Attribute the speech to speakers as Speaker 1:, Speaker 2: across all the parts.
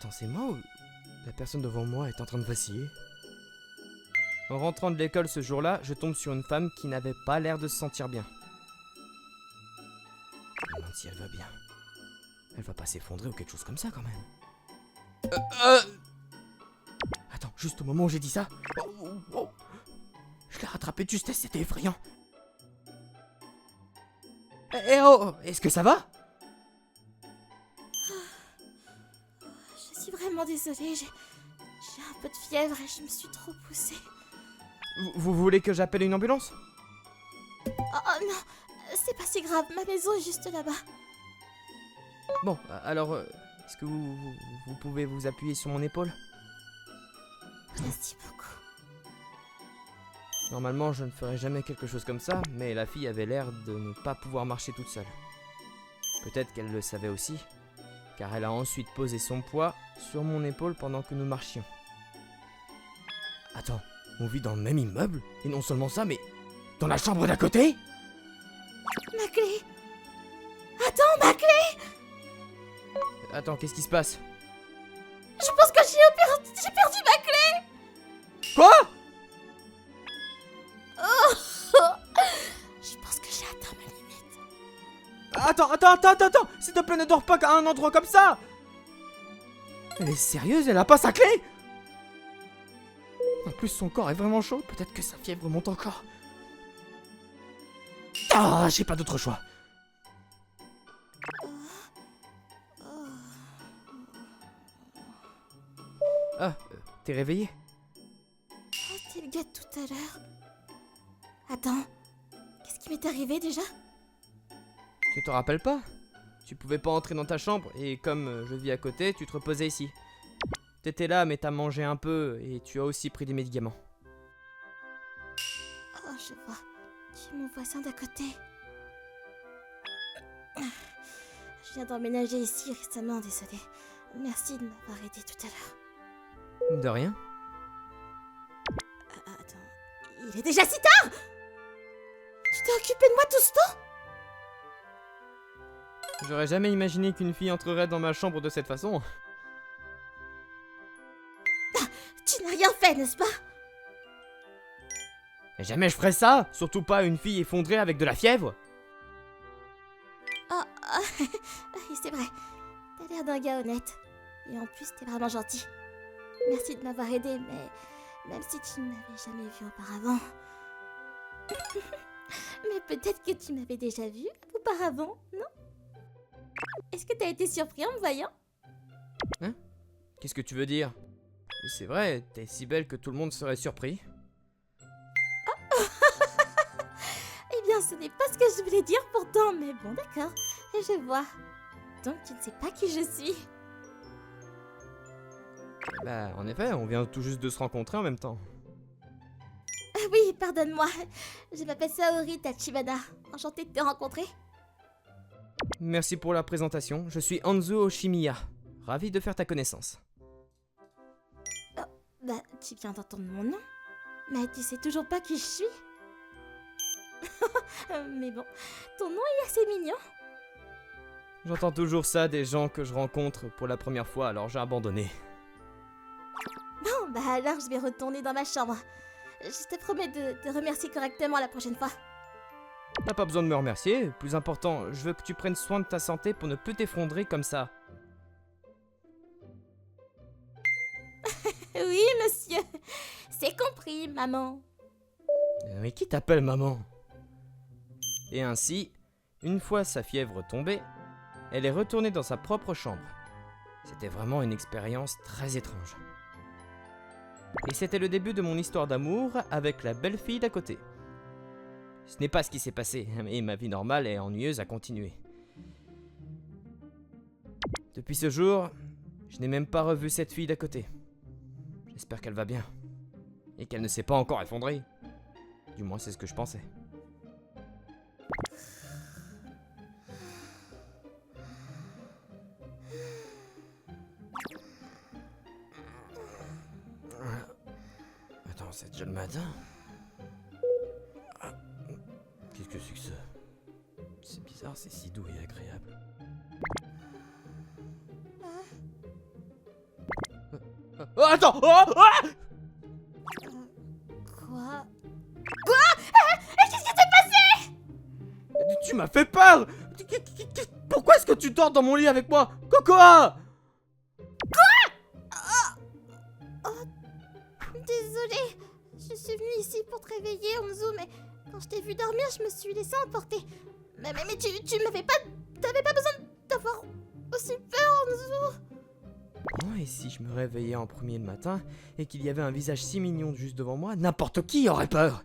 Speaker 1: Attends, c'est moi ou la personne devant moi est en train de vaciller? En rentrant de l'école ce jour-là, je tombe sur une femme qui n'avait pas l'air de se sentir bien. Je me demande si elle va bien. Elle va pas s'effondrer ou quelque chose comme ça quand même. Attends, juste au moment où j'ai dit ça. Oh. Je l'ai rattrapé de justesse, c'était effrayant. Est-ce que ça va?
Speaker 2: Je suis vraiment désolée, j'ai un peu de fièvre et je me suis trop poussée.
Speaker 1: Vous voulez que j'appelle une ambulance?
Speaker 2: Oh non, c'est pas si grave, ma maison est juste là-bas.
Speaker 1: Bon, alors, est-ce que vous pouvez vous appuyer sur mon épaule?
Speaker 2: Merci beaucoup.
Speaker 1: Normalement, je ne ferais jamais quelque chose comme ça, mais la fille avait l'air de ne pas pouvoir marcher toute seule. Peut-être qu'elle le savait aussi, car elle a ensuite posé son poids sur mon épaule pendant que nous marchions. Attends, on vit dans le même immeuble? Et non seulement ça, mais dans la chambre d'à côté?
Speaker 2: Ma clé! Attends, ma clé!
Speaker 1: Attends, qu'est-ce qui se passe?
Speaker 2: Je pense que j'ai perdu ma clé!
Speaker 1: Quoi?
Speaker 2: Je pense que j'ai atteint ma limite.
Speaker 1: Attends, s'il te plaît, ne dors pas à un endroit comme ça! Elle est sérieuse, elle a pas sa clé? En plus, son corps est vraiment chaud, peut-être que sa fièvre monte encore. Ah, j'ai pas d'autre choix. Ah, t'es réveillé?
Speaker 2: C'était le gars de tout à l'heure. Attends, qu'est-ce qui m'est arrivé déjà?
Speaker 1: Tu te rappelles pas? Tu pouvais pas entrer dans ta chambre et comme je vis à côté, tu te reposais ici. T'étais là mais t'as mangé un peu et tu as aussi pris des médicaments.
Speaker 2: Oh, je vois. Tu es mon voisin d'à côté. Je viens d'emménager ici récemment, désolé. Merci de m'avoir aidé tout à l'heure.
Speaker 1: De rien.
Speaker 2: Attends, il est déjà si tard! Tu t'es occupé de moi tout ce temps?
Speaker 1: J'aurais jamais imaginé qu'une fille entrerait dans ma chambre de cette façon.
Speaker 2: Tu n'as rien fait, n'est-ce pas?
Speaker 1: Mais jamais je ferais ça, surtout pas une fille effondrée avec de la fièvre.
Speaker 2: Oui, c'est vrai. T'as l'air d'un gars honnête. Et en plus, t'es vraiment gentil. Merci de m'avoir aidé, mais même si tu ne m'avais jamais vu auparavant. Mais peut-être que tu m'avais déjà vu auparavant, non? Est-ce que t'as été surpris en me voyant?
Speaker 1: Hein? Qu'est-ce que tu veux dire? C'est vrai, t'es si belle que tout le monde serait surpris.
Speaker 2: Eh bien, ce n'est pas ce que je voulais dire pourtant, mais bon, d'accord. Je vois. Donc, tu ne sais pas qui je suis.
Speaker 1: Bah, en effet, on vient tout juste de se rencontrer en même temps.
Speaker 2: Ah oui, pardonne-moi. Je m'appelle Saori Tachibana. Enchantée de te rencontrer.
Speaker 1: Merci pour la présentation, je suis Anzu Oshimiya. Ravi de faire ta connaissance.
Speaker 2: Bah, tu viens d'entendre mon nom. Mais tu sais toujours pas qui je suis. Mais bon, ton nom est assez mignon.
Speaker 1: J'entends toujours ça des gens que je rencontre pour la première fois, alors j'ai abandonné.
Speaker 2: Bon, bah alors je vais retourner dans ma chambre. Je te promets de te remercier correctement la prochaine fois.
Speaker 1: T'as pas besoin de me remercier, plus important, je veux que tu prennes soin de ta santé pour ne plus t'effondrer comme ça.
Speaker 2: Oui, monsieur. C'est compris, maman.
Speaker 1: Mais qui t'appelle maman? Et ainsi, une fois sa fièvre tombée, elle est retournée dans sa propre chambre. C'était vraiment une expérience très étrange. Et c'était le début de mon histoire d'amour avec la belle fille d'à côté. Ce n'est pas ce qui s'est passé, mais ma vie normale et ennuyeuse a continué. Depuis ce jour, je n'ai même pas revu cette fille d'à côté. J'espère qu'elle va bien. Et qu'elle ne s'est pas encore effondrée. Du moins, c'est ce que je pensais. Attends, c'est déjà le matin? Qu'est-ce que c'est que ça? C'est bizarre, c'est si doux et agréable. Oh, attends! Oh, oh
Speaker 2: Quoi?
Speaker 1: Tu m'as fait peur! Pourquoi est-ce que tu dors dans mon lit avec moi? Cocoa!
Speaker 2: Désolée, je suis venue ici pour te réveiller, Onzo, mais quand je t'ai vu dormir, je me suis laissée emporter. Mais tu m'avais pas... T'avais pas besoin d'avoir aussi peur, Onzo.
Speaker 1: Oh, et si je me réveillais en premier le matin et qu'il y avait un visage si mignon juste devant moi, n'importe qui aurait peur!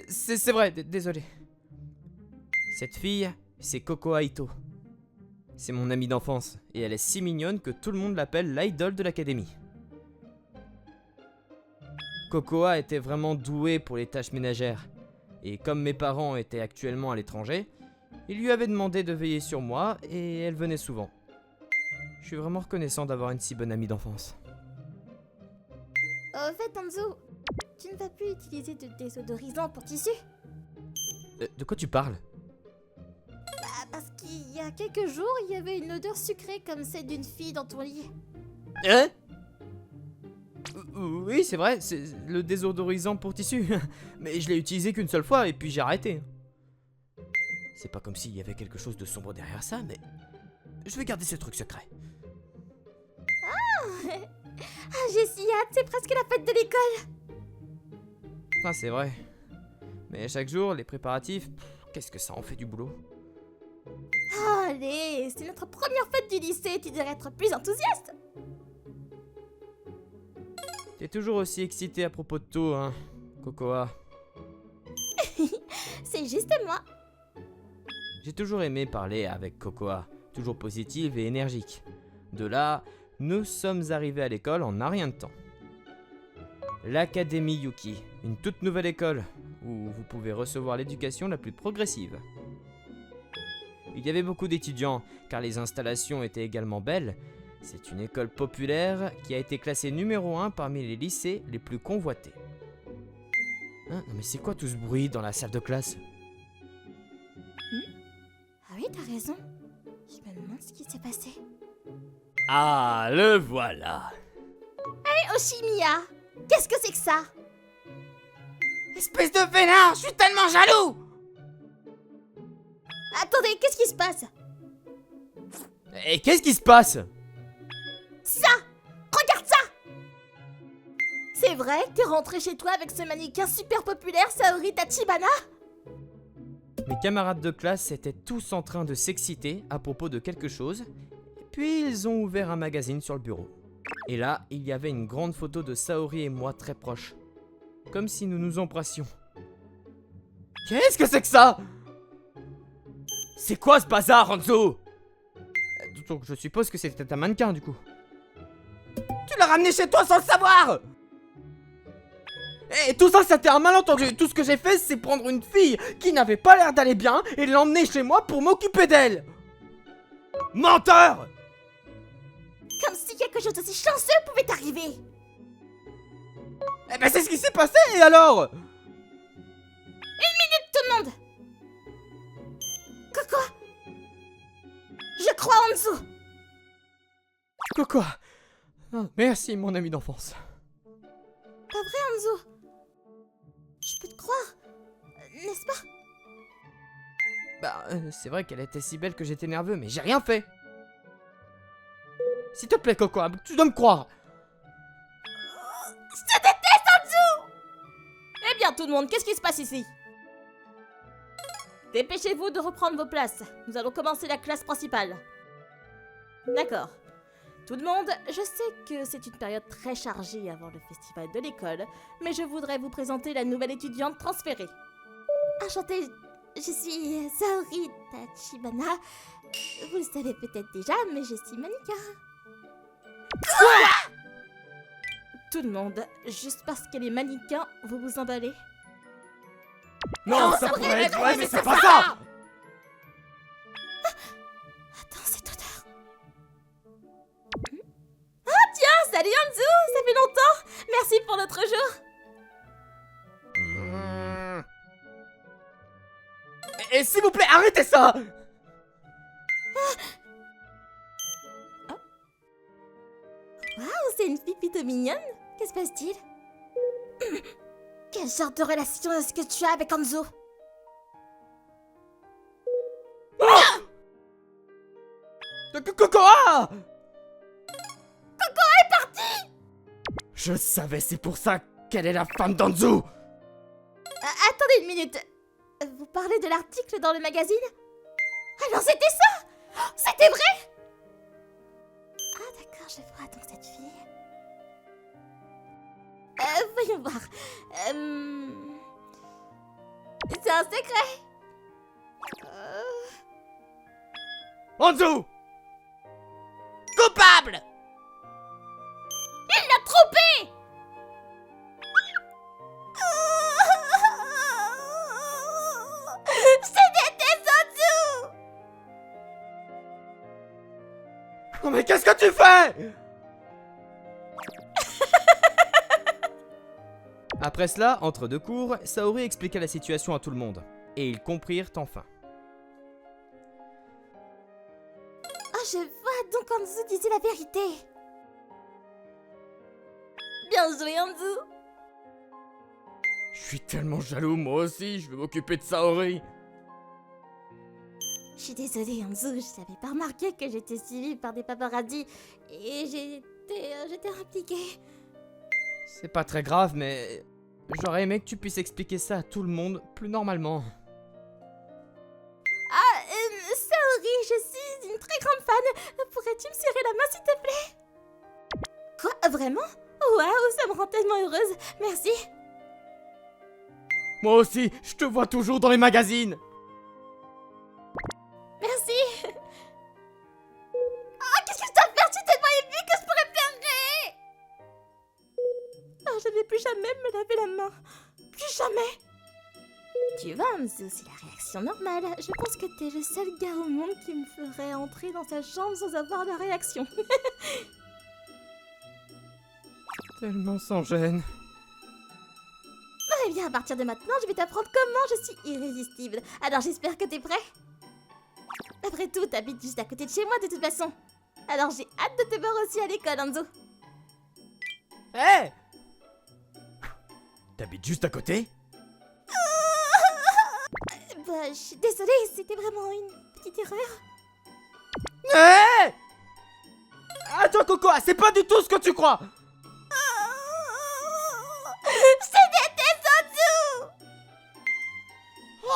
Speaker 1: C'est vrai, désolé. Cette fille, c'est Cocoa Ito. C'est mon amie d'enfance, et elle est si mignonne que tout le monde l'appelle l'idole de l'académie. Cocoa était vraiment douée pour les tâches ménagères, et comme mes parents étaient actuellement à l'étranger, ils lui avaient demandé de veiller sur moi, et elle venait souvent. Je suis vraiment reconnaissant d'avoir une si bonne amie d'enfance.
Speaker 2: Au fait, Onzo, tu ne vas plus utiliser de désodorisant pour tissu?
Speaker 1: De quoi tu parles?
Speaker 2: Parce qu'il y a quelques jours, il y avait une odeur sucrée comme celle d'une fille dans ton lit.
Speaker 1: Hein? Oui, c'est vrai, c'est le désodorisant pour tissu. Mais je l'ai utilisé qu'une seule fois et puis j'ai arrêté. C'est pas comme s'il y avait quelque chose de sombre derrière ça, mais je vais garder ce truc secret.
Speaker 2: Ah, j'ai si hâte, c'est presque la fête de l'école.
Speaker 1: Enfin, c'est vrai. Mais chaque jour, les préparatifs, qu'est-ce que ça en fait du boulot?
Speaker 2: Oh, allez, c'est notre première fête du lycée, tu devrais être plus enthousiaste.
Speaker 1: T'es toujours aussi excité à propos de tout, hein, Cocoa.
Speaker 2: C'est juste moi.
Speaker 1: J'ai toujours aimé parler avec Cocoa, toujours positive et énergique. De là, nous sommes arrivés à l'école en un rien de temps. L'Académie Yuki, une toute nouvelle école, où vous pouvez recevoir l'éducation la plus progressive. Il y avait beaucoup d'étudiants, car les installations étaient également belles. C'est une école populaire qui a été classée numéro 1 parmi les lycées les plus convoités. Hein, non mais c'est quoi tout ce bruit dans la salle de classe?
Speaker 2: Ah oui, t'as raison. Je me demande ce qui s'est passé.
Speaker 1: Ah, le voilà!
Speaker 2: Hé, Oshimiya, qu'est-ce que c'est que ça?
Speaker 1: Espèce de vénard, je suis tellement jaloux!
Speaker 2: Attendez, qu'est-ce qui se passe?
Speaker 1: Et qu'est-ce qui se passe?
Speaker 2: Ça! Regarde ça! C'est vrai que t'es rentré chez toi avec ce mannequin super populaire, Saori Tachibana?
Speaker 1: Mes camarades de classe étaient tous en train de s'exciter à propos de quelque chose, puis ils ont ouvert un magazine sur le bureau. Et là, il y avait une grande photo de Saori et moi très proches, comme si nous nous embrassions. Qu'est-ce que c'est que ça? C'est quoi ce bazar, Hanzo? Donc je suppose que c'était un mannequin du coup. Tu l'as ramené chez toi sans le savoir! Et tout ça, c'était un malentendu. Tout ce que j'ai fait, c'est prendre une fille qui n'avait pas l'air d'aller bien et l'emmener chez moi pour m'occuper d'elle. Menteur!
Speaker 2: Comme si quelque chose d'aussi chanceux pouvait t'arriver.
Speaker 1: Eh ben c'est ce qui s'est passé, et alors?
Speaker 2: Tout le monde! Coco! Je crois en dessous!
Speaker 1: Coco. Ah, merci, mon ami d'enfance.
Speaker 2: Pas vrai, Hanzo? Je peux te croire, n'est-ce pas?
Speaker 1: Bah, c'est vrai qu'elle était si belle que j'étais nerveux, mais j'ai rien fait. S'il te plaît, Coco, tu dois me croire.
Speaker 2: Je te déteste, Hanzo! Eh bien, tout le monde, qu'est-ce qui se passe ici? Dépêchez-vous de reprendre vos places. Nous allons commencer la classe principale. D'accord. Tout le monde, je sais que c'est une période très chargée avant le festival de l'école, mais je voudrais vous présenter la nouvelle étudiante transférée. Enchantée, je suis Saori Tachibana. Vous le savez peut-être déjà, mais je suis mannequin. Quoi? Tout le monde, juste parce qu'elle est mannequin, vous vous emballez?
Speaker 1: Non, ça pourrait être vrai, mais c'est pas ça!
Speaker 2: Attends, cette odeur. Ah tiens, salut Hanzo, ça fait longtemps. Merci pour l'autre jour.
Speaker 1: Et s'il vous plaît, arrêtez ça!
Speaker 2: une fille plutôt mignonne. Que se passe-t-il? Quelle sorte de relation est-ce que tu as avec Hanzo?
Speaker 1: Cocoa! Cocoa est partie! Je savais, c'est pour ça qu'elle est la femme d'Hanzo!
Speaker 2: Attendez une minute. Vous parlez de l'article dans le magazine? Alors c'était ça! C'était vrai! Ah d'accord, je vois donc cette fille. Voyons voir. C'est un secret.
Speaker 1: Hanzo! Coupable!
Speaker 2: Il l'a trompé! C'était Hanzo!
Speaker 1: Oh mais qu'est-ce que tu fais? Après cela, entre deux cours, Saori expliqua la situation à tout le monde, et ils comprirent enfin.
Speaker 2: Oh, je vois donc Hanzo disait la vérité. Bien joué, Hanzo.
Speaker 1: Je suis tellement jaloux, moi aussi, je veux m'occuper de Saori.
Speaker 2: Je suis désolée, Hanzo, je n'avais pas remarqué que j'étais suivie par des paparazzis et j'étais impliquée.
Speaker 1: C'est pas très grave, mais j'aurais aimé que tu puisses expliquer ça à tout le monde plus normalement.
Speaker 2: Ah, Saori, je suis une très grande fan. Pourrais-tu me serrer la main, s'il te plaît? Quoi, vraiment? Waouh, ça me rend tellement heureuse. Merci.
Speaker 1: Moi aussi, je te vois toujours dans les magazines.
Speaker 2: Merci. Ah, qu'est-ce que je dois faire? Je suis tellement émue que je pourrais pleurer. Ah, je ne vais plus jamais me laver la main. Plus jamais. Tu vois, Hanzo, c'est la réaction normale. Je pense que t'es le seul gars au monde qui me ferait entrer dans sa chambre sans avoir de réaction.
Speaker 1: Tellement sans gêne.
Speaker 2: Eh bien, à partir de maintenant, je vais t'apprendre comment je suis irrésistible. Alors j'espère que t'es prêt? Après tout, t'habites juste à côté de chez moi de toute façon. Alors j'ai hâte de te voir aussi à l'école, Hanzo.
Speaker 1: Hé! T'habites juste à côté?
Speaker 2: Bah, je suis désolée, c'était vraiment une petite erreur.
Speaker 1: Hé! Attends, Coco, c'est pas du tout ce que tu crois!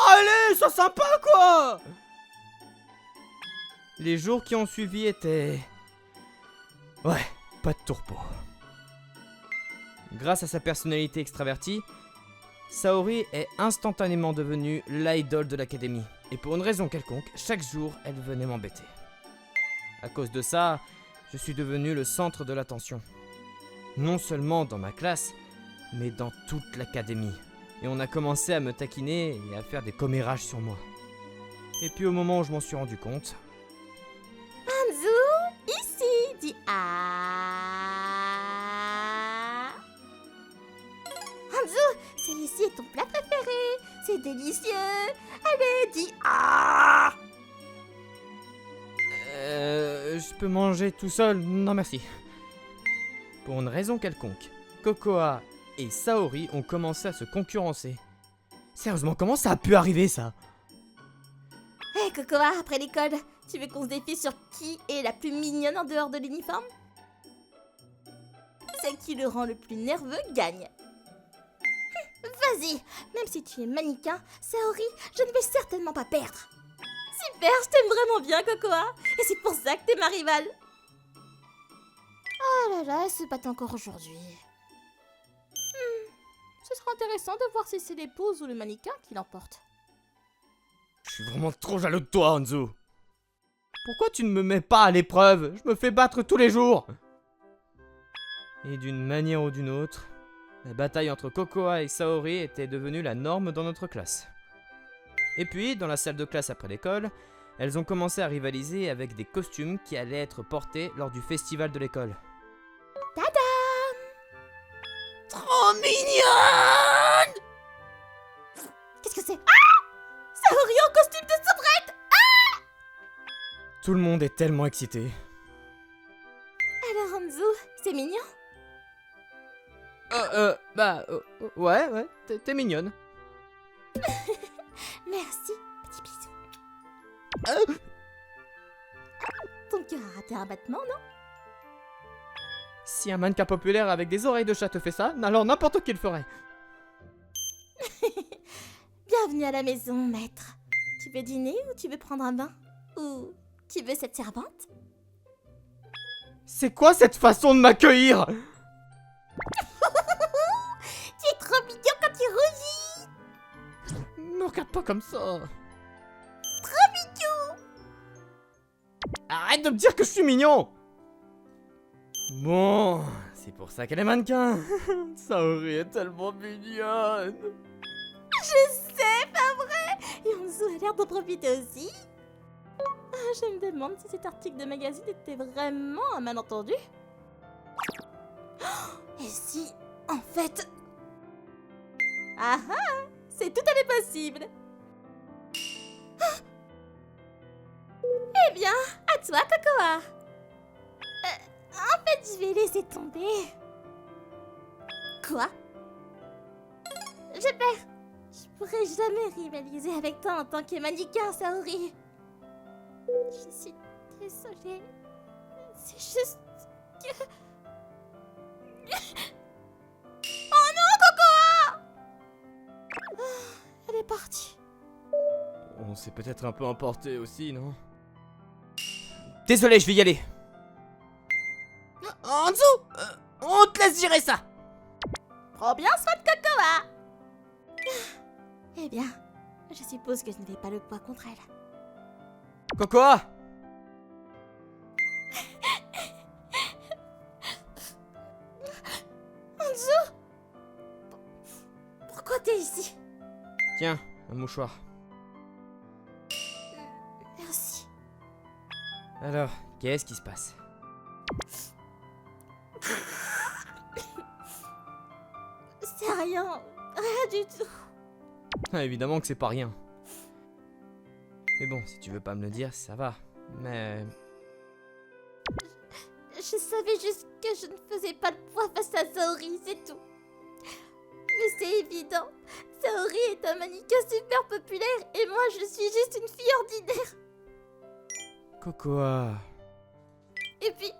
Speaker 1: Allez, sois sympa quoi! Les jours qui ont suivi étaient... Ouais, pas de tourpeau. Grâce à sa personnalité extravertie, Saori est instantanément devenue l'idole de l'académie. Et pour une raison quelconque, chaque jour, elle venait m'embêter. À cause de ça, je suis devenu le centre de l'attention. Non seulement dans ma classe, mais dans toute l'académie. Et on a commencé à me taquiner et à faire des commérages sur moi. Et puis au moment où je m'en suis rendu compte...
Speaker 2: Hanzo, ici, dis ah. Hanzo, celui-ci est ton plat préféré. C'est délicieux. Allez, dis ah.
Speaker 1: Je peux manger tout seul? Non merci. Pour une raison quelconque, Cocoa et Saori ont commencé à se concurrencer. Sérieusement, comment ça a pu arriver ça?
Speaker 2: Hé Cocoa, après l'école, tu veux qu'on se défie sur qui est la plus mignonne en dehors de l'uniforme? Celle qui le rend le plus nerveux gagne. Vas-y, même si tu es mannequin, Saori, je ne vais certainement pas perdre. Super, je t'aime vraiment bien Cocoa, et c'est pour ça que t'es ma rivale. Oh là là, elle se bat encore aujourd'hui. Ce sera intéressant de voir si c'est l'épouse ou le mannequin qui l'emporte.
Speaker 1: Je suis vraiment trop jaloux de toi, Hanzo. Pourquoi tu ne me mets pas à l'épreuve? Je me fais battre tous les jours. Et d'une manière ou d'une autre, la bataille entre Cocoa et Saori était devenue la norme dans notre classe. Et puis, dans la salle de classe après l'école, elles ont commencé à rivaliser avec des costumes qui allaient être portés lors du festival de l'école.
Speaker 2: Tadam!
Speaker 1: Trop mignonne!
Speaker 2: Qu'est-ce que c'est? Ah! Saori en costume de soubrette!
Speaker 1: Tout le monde est tellement excité.
Speaker 2: Alors Hanzo, c'est mignon,
Speaker 1: Bah, ouais, t'es mignonne.
Speaker 2: Merci, petit bisou.
Speaker 1: Euh,
Speaker 2: Ton cœur a raté un battement, non?
Speaker 1: Si un mannequin populaire avec des oreilles de chat te fait ça, alors n'importe qui le ferait.
Speaker 2: Bienvenue à la maison, maître. Tu veux dîner ou tu veux prendre un bain? Ou tu veux cette servante?
Speaker 1: C'est quoi cette façon de m'accueillir?
Speaker 2: Tu es trop mignon quand tu rougis.
Speaker 1: Me regarde pas comme ça.
Speaker 2: Trop mignon.
Speaker 1: Arrête de me dire que je suis mignon. Bon, c'est pour ça qu'elle est mannequin. Saori est tellement mignonne.
Speaker 2: Je sais, pas vrai? Et Anzu a l'air d'en profiter aussi. Ah, je me demande si cet article de magazine était vraiment un malentendu. Oh, et si, en fait... Ah ah, c'est tout à fait possible. Ah. Eh bien, à toi, Cocoa. En fait, je vais laisser tomber. Quoi? J'ai peur. Je pourrais jamais rivaliser avec toi en tant que mannequin, Saori. Je suis désolée. C'est juste que... Oh non, Cocoa! Elle est partie.
Speaker 1: On s'est peut-être un peu emporté aussi, non? Désolé, je vais y aller. Anzu, on te laisse gérer ça.
Speaker 2: Prends bien soin de Cocoa. Eh bien, je suppose que je ne vais pas le poids contre elle.
Speaker 1: Cocoa.
Speaker 2: Anzu! Pourquoi t'es ici?
Speaker 1: Tiens, un mouchoir.
Speaker 2: Merci.
Speaker 1: Alors, qu'est-ce qui se passe?
Speaker 2: C'est rien. Rien du tout.
Speaker 1: Ah, évidemment que c'est pas rien. Mais bon, si tu veux pas me le dire, ça va. Mais...
Speaker 2: Je savais juste que je ne faisais pas le poids face à Saori, c'est tout. Mais c'est évident. Saori est un mannequin super populaire et moi je suis juste une fille ordinaire.
Speaker 1: Cocoa...
Speaker 2: Et puis,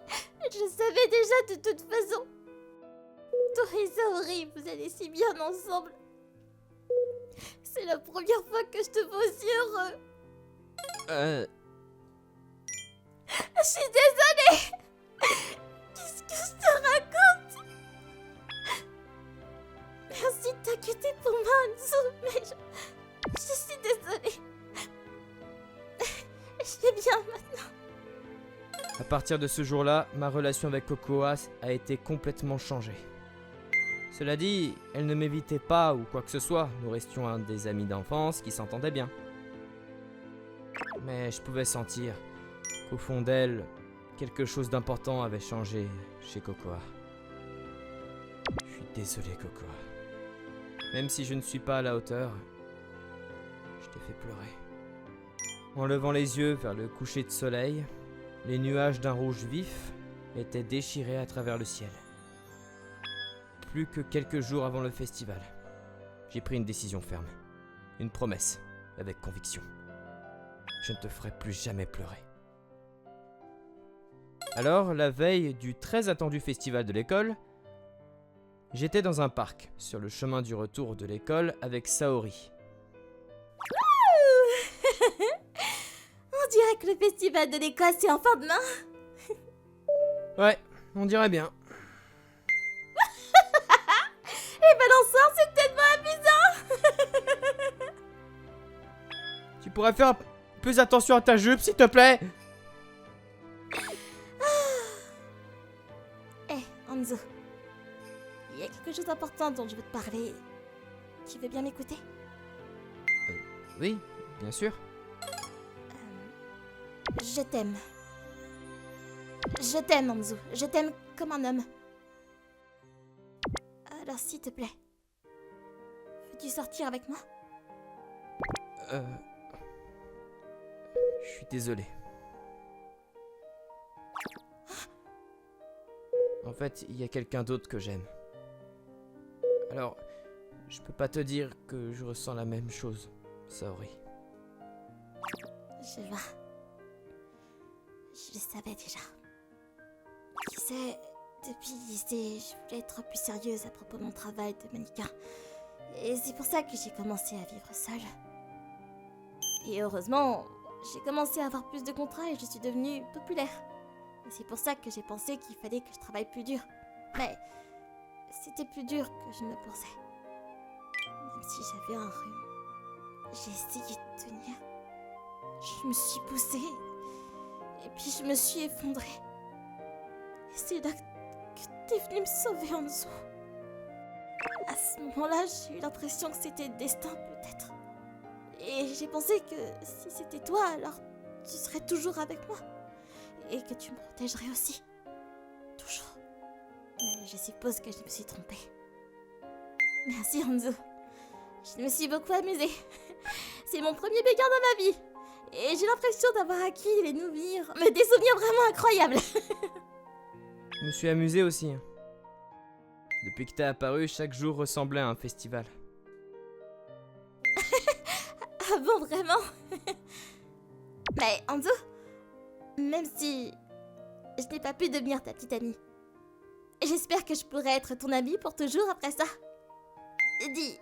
Speaker 2: je savais déjà de toute façon. Toi et Saori, vous allez si bien ensemble. C'est la première fois que je te vois aussi heureux. Je suis désolée. Qu'est-ce que je te raconte? Merci de t'inquiéter pour moi, Anzu, mais je suis désolée. Je vais bien maintenant.
Speaker 1: À partir de ce jour-là, ma relation avec Cocoa a été complètement changée. Cela dit, elle ne m'évitait pas ou quoi que ce soit, nous restions un des amis d'enfance qui s'entendaient bien. Mais je pouvais sentir qu'au fond d'elle, quelque chose d'important avait changé chez Cocoa. Je suis désolé, Cocoa. Même si je ne suis pas à la hauteur, je t'ai fait pleurer. En levant les yeux vers le coucher de soleil, les nuages d'un rouge vif étaient déchirés à travers le ciel. Plus que quelques jours avant le festival, j'ai pris une décision ferme. Une promesse, avec conviction. Je ne te ferai plus jamais pleurer. Alors, la veille du très attendu festival de l'école, j'étais dans un parc, sur le chemin du retour de l'école avec Saori.
Speaker 2: On dirait que le festival de l'Écosse est enfin demain.
Speaker 1: Ouais, on dirait bien.
Speaker 2: Et balançoire, c'est tellement amusant.
Speaker 1: Tu pourrais faire plus attention à ta jupe, s'il te plaît?
Speaker 2: Eh, Anzu. Il y a quelque chose d'important dont je veux te parler. Tu veux bien m'écouter?
Speaker 1: Oui, bien sûr.
Speaker 2: Je t'aime. Je t'aime, Anzu. Je t'aime comme un homme. Alors, s'il te plaît, veux-tu sortir avec moi?
Speaker 1: Je suis désolé. En fait, il y a quelqu'un d'autre que j'aime. Alors, je peux pas te dire que je ressens la même chose, Saori.
Speaker 2: Je vois. Je le savais déjà. Tu sais, depuis le lycée, je voulais être plus sérieuse à propos de mon travail de mannequin. Et c'est pour ça que j'ai commencé à vivre seule. Et heureusement, j'ai commencé à avoir plus de contrats et je suis devenue populaire. Et c'est pour ça que j'ai pensé qu'il fallait que je travaille plus dur. Mais c'était plus dur que je ne le pensais. Même si j'avais un rhume, j'ai essayé de tenir. Je me suis poussée. Et puis je me suis effondrée. Et c'est là que t'es venu me sauver, Hanzo. À ce moment-là, j'ai eu l'impression que c'était le destin, peut-être. Et j'ai pensé que si c'était toi, alors tu serais toujours avec moi. Et que tu me protégerais aussi. Toujours. Mais je suppose que je me suis trompée. Merci, Hanzo. Je me suis beaucoup amusée. C'est mon premier béguin dans ma vie. Et j'ai l'impression d'avoir acquis des souvenirs vraiment incroyables.
Speaker 1: Je me suis amusé aussi. Depuis que t'es apparu, chaque jour ressemblait à un festival.
Speaker 2: Ah bon, vraiment? Mais Hanzo, même si je n'ai pas pu devenir ta petite amie, j'espère que je pourrai être ton amie pour toujours après ça. Dis,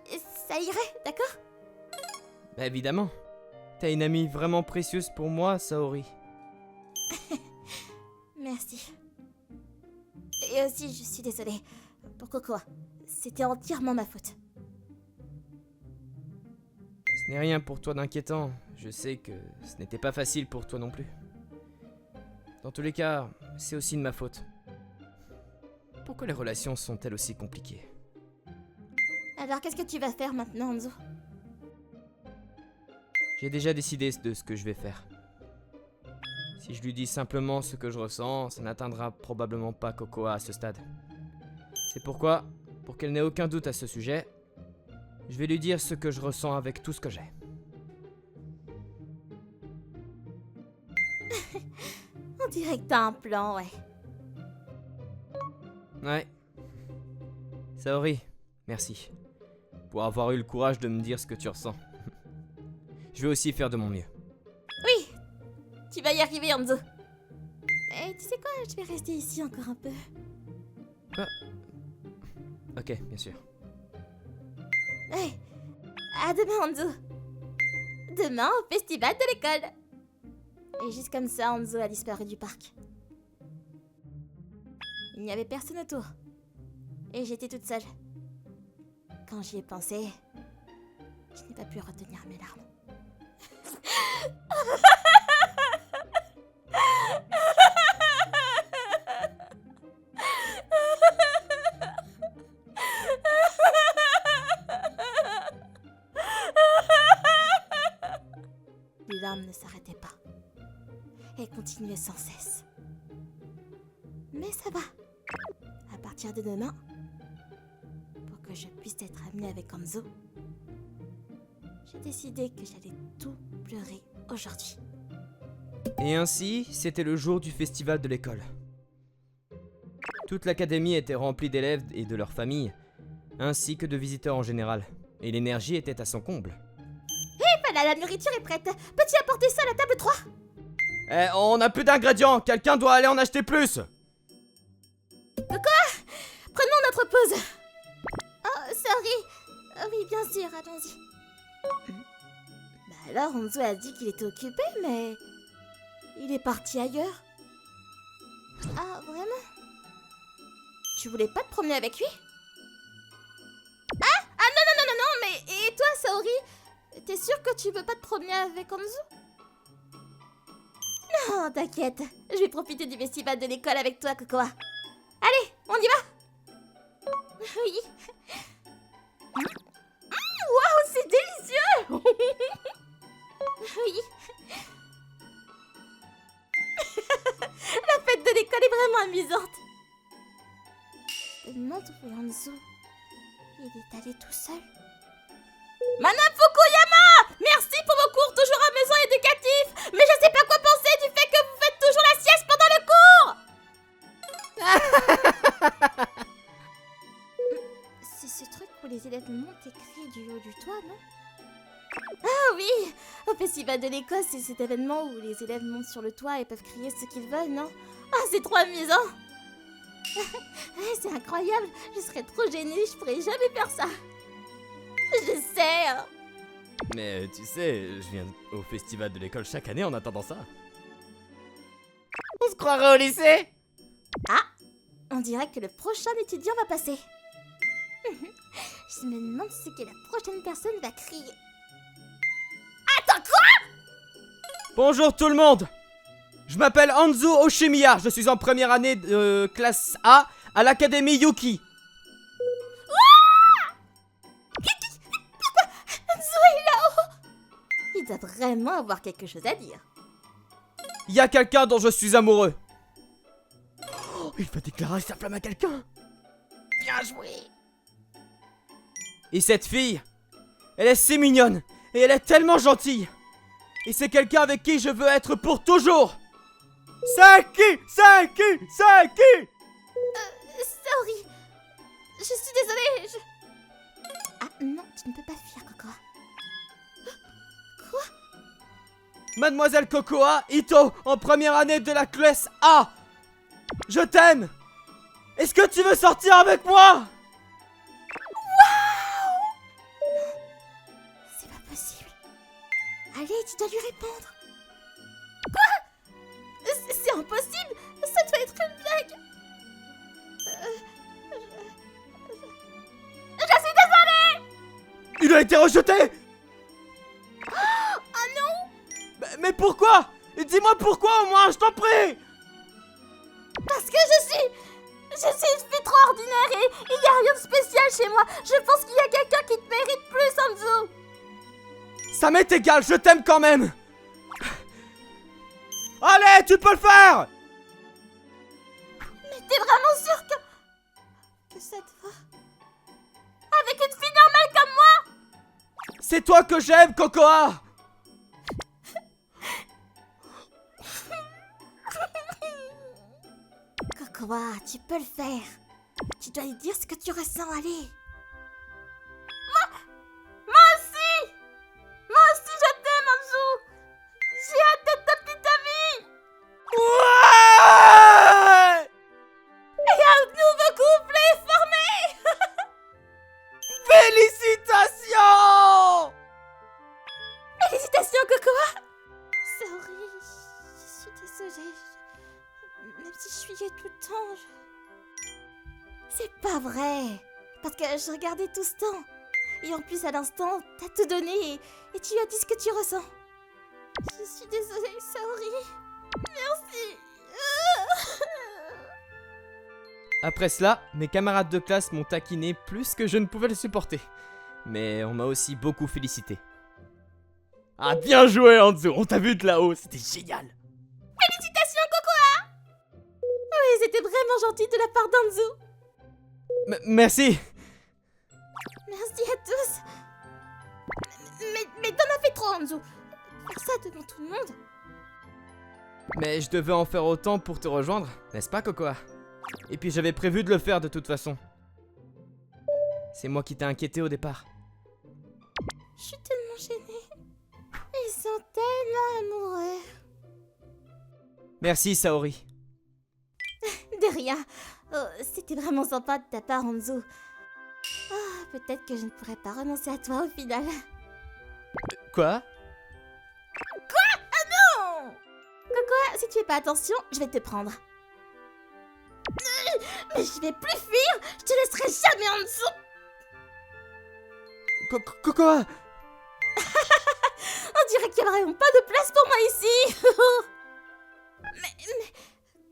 Speaker 2: ça irait, d'accord?
Speaker 1: Bah évidemment. T'as une amie vraiment précieuse pour moi, Saori.
Speaker 2: Merci. Et aussi, je suis désolée pour Cocoa. C'était entièrement ma faute.
Speaker 1: Ce n'est rien pour toi d'inquiétant. Je sais que ce n'était pas facile pour toi non plus. Dans tous les cas, c'est aussi de ma faute. Pourquoi les relations sont-elles aussi compliquées?
Speaker 2: Alors, qu'est-ce que tu vas faire maintenant, Hanzo?
Speaker 1: J'ai déjà décidé de ce que je vais faire. Si je lui dis simplement ce que je ressens, ça n'atteindra probablement pas Cocoa à ce stade. C'est pourquoi, pour qu'elle n'ait aucun doute à ce sujet, je vais lui dire ce que je ressens avec tout ce que j'ai.
Speaker 2: On dirait que t'as un plan, ouais.
Speaker 1: Ouais. Saori, merci. Pour avoir eu le courage de me dire ce que tu ressens. Je vais aussi faire de mon mieux.
Speaker 2: Oui, tu vas y arriver, Hanzo. Mais tu sais quoi, je vais rester ici encore un peu.
Speaker 1: Quoi? Ok, bien sûr.
Speaker 2: Ouais, à demain, Hanzo. Demain, au festival de l'école. Et juste comme ça, Hanzo a disparu du parc. Il n'y avait personne autour. Et j'étais toute seule. Quand j'y ai pensé, je n'ai pas pu retenir mes larmes. Les larmes ne s'arrêtaient pas. Elles continuaient sans cesse. Mais ça va. À partir de demain, pour que je puisse être amie avec Hanzo, j'ai décidé que j'allais tout pleurer aujourd'hui.
Speaker 1: Et ainsi, c'était le jour du festival de l'école. Toute l'académie était remplie d'élèves et de leurs familles, ainsi que de visiteurs en général, et l'énergie était à son comble.
Speaker 2: Voilà, la nourriture est prête. Peux-tu apporter ça à la table 3?
Speaker 1: On n'a plus d'ingrédients, quelqu'un doit aller en acheter plus.
Speaker 2: Prenons notre pause. Oh, sorry. Oui, bien sûr, allons-y. Bah alors, Hanzo a dit qu'il était occupé, mais... il est parti ailleurs. Ah, vraiment? Tu voulais pas te promener avec lui? Ah, non, mais... Et toi, Saori? T'es sûre que tu veux pas te promener avec Hanzo? Non, t'inquiète. Je vais profiter du festival de l'école avec toi, Cocoa. Allez, on y va? Oui. Waouh, c'est délicieux. Oui. La fête de l'école est vraiment amusante. Je me demande où est Hanzo. Il est allé tout seul. Madame Fukuyama! Merci pour vos cours toujours amusants et éducatifs. Mais je sais pas quoi penser du fait que vous faites toujours la sieste pendant le cours. C'est ce truc où été crié du haut du toit, non? Ah oui! Au festival de l'Écosse, c'est cet événement où les élèves montent sur le toit et peuvent crier ce qu'ils veulent, non? Ah, c'est trop amusant! Ouais, c'est incroyable! Je serais trop gênée, je pourrais jamais faire ça! Je sais! Hein.
Speaker 1: Mais tu sais, je viens au festival de l'école chaque année en attendant ça. On se croirait au lycée?
Speaker 2: Ah! On dirait que le prochain étudiant va passer. Je me demande ce que la prochaine personne va crier. Attends, quoi?
Speaker 1: Bonjour tout le monde. Je m'appelle Hanzo Oshimiya, je suis en première année de classe A à l'académie Yuki.
Speaker 2: Pourquoi Hanzo est là-haut? Il doit vraiment avoir quelque chose à dire.
Speaker 1: Il y a quelqu'un dont je suis amoureux. Oh, il va déclarer sa flamme à quelqu'un. Bien joué. Et cette fille, elle est si mignonne et elle est tellement gentille. Et c'est quelqu'un avec qui je veux être pour toujours. C'est qui? C'est qui? C'est qui?
Speaker 2: Sorry. Je suis désolée, Ah non, tu ne peux pas fuir, Cocoa. Quoi?
Speaker 1: Mademoiselle Cocoa Ito, en première année de la classe A. Je t'aime. Est-ce que tu veux sortir avec moi?
Speaker 2: C'est pas possible. Allez, tu dois lui répondre. Quoi? C'est impossible. Ça doit être une blague. Je suis désolée.
Speaker 1: Il a été rejeté.
Speaker 2: Oh non.
Speaker 1: Mais pourquoi? Dis-moi pourquoi au moins, je t'en prie.
Speaker 2: Parce que je suis une fille trop ordinaire et il n'y a rien de spécial chez moi. Je pense qu'il y a quelqu'un qui te mérite plus, Hanzo.
Speaker 1: Ça m'est égal, je t'aime quand même. Allez, tu peux le faire.
Speaker 2: Mais t'es vraiment sûr que ça te va? Avec une fille normale comme moi?
Speaker 1: C'est toi que j'aime, Cocoa.
Speaker 2: Cocoa, tu peux le faire. Tu dois lui dire ce que tu ressens, allez. Moi aussi! Moi aussi, je t'aime, Hanzo. J'ai hâte d'être ta petite amie.
Speaker 1: Ouais.
Speaker 2: Et un nouveau couple est formé.
Speaker 1: Félicitations.
Speaker 2: Félicitations, Cocoa. Sorry, je suis désolée. Même si je suis tout le temps, C'est pas vrai. Parce que je regardais tout ce temps. Et en plus, à l'instant, t'as tout donné et tu as dit ce que tu ressens. Je suis désolée, sorry. Merci.
Speaker 1: Après cela, mes camarades de classe m'ont taquiné plus que je ne pouvais le supporter. Mais on m'a aussi beaucoup félicité. Ah, bien joué, Hanzo, on t'a vu de là-haut, c'était génial.
Speaker 2: Félicitations, Cocoa. Oui, c'était vraiment gentil de la part d'Hanzo.
Speaker 1: Merci.
Speaker 2: Merci à tous. Mais t'en as fait trop, Hanzo. Faire ça devant tout le monde.
Speaker 1: Mais je devais en faire autant pour te rejoindre, n'est-ce pas, Cocoa? Et puis j'avais prévu de le faire de toute façon. C'est moi qui t'ai inquiété au départ.
Speaker 2: Je suis tellement gênée. Ils sont tellement amoureux.
Speaker 1: Merci, Saori.
Speaker 2: De rien. Oh, c'était vraiment sympa de ta part, Hanzo. Ah, peut-être que je ne pourrais pas renoncer à toi au final.
Speaker 1: Quoi?
Speaker 2: Non! Cocoa, si tu fais pas attention, je vais te prendre. Mais je vais plus fuir. Je te laisserai jamais en dessous.
Speaker 1: Cocoa!
Speaker 2: On dirait qu'il n'y a vraiment pas de place pour moi ici. mais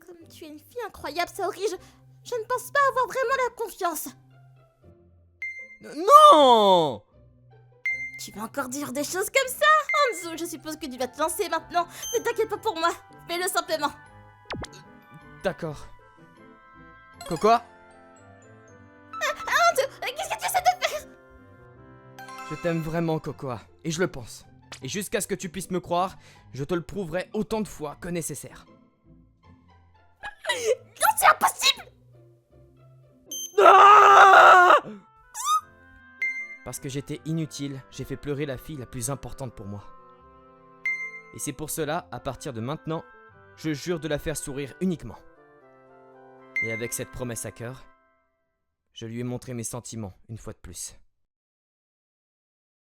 Speaker 2: comme tu es une fille incroyable, Saori, je ne pense pas avoir vraiment la confiance.
Speaker 1: Non!
Speaker 2: Tu vas encore dire des choses comme ça, Hanzo? Je suppose que tu vas te lancer maintenant. Ne t'inquiète pas pour moi. Fais-le simplement.
Speaker 1: D'accord. Cocoa?
Speaker 2: Hanzo, qu'est-ce que tu essaies de faire?
Speaker 1: Je t'aime vraiment, Cocoa, et je le pense. Et jusqu'à ce que tu puisses me croire, je te le prouverai autant de fois que nécessaire.
Speaker 2: Non, c'est impossible!
Speaker 1: Ah! Parce que j'étais inutile, j'ai fait pleurer la fille la plus importante pour moi. Et c'est pour cela, à partir de maintenant, je jure de la faire sourire uniquement. Et avec cette promesse à cœur, je lui ai montré mes sentiments une fois de plus.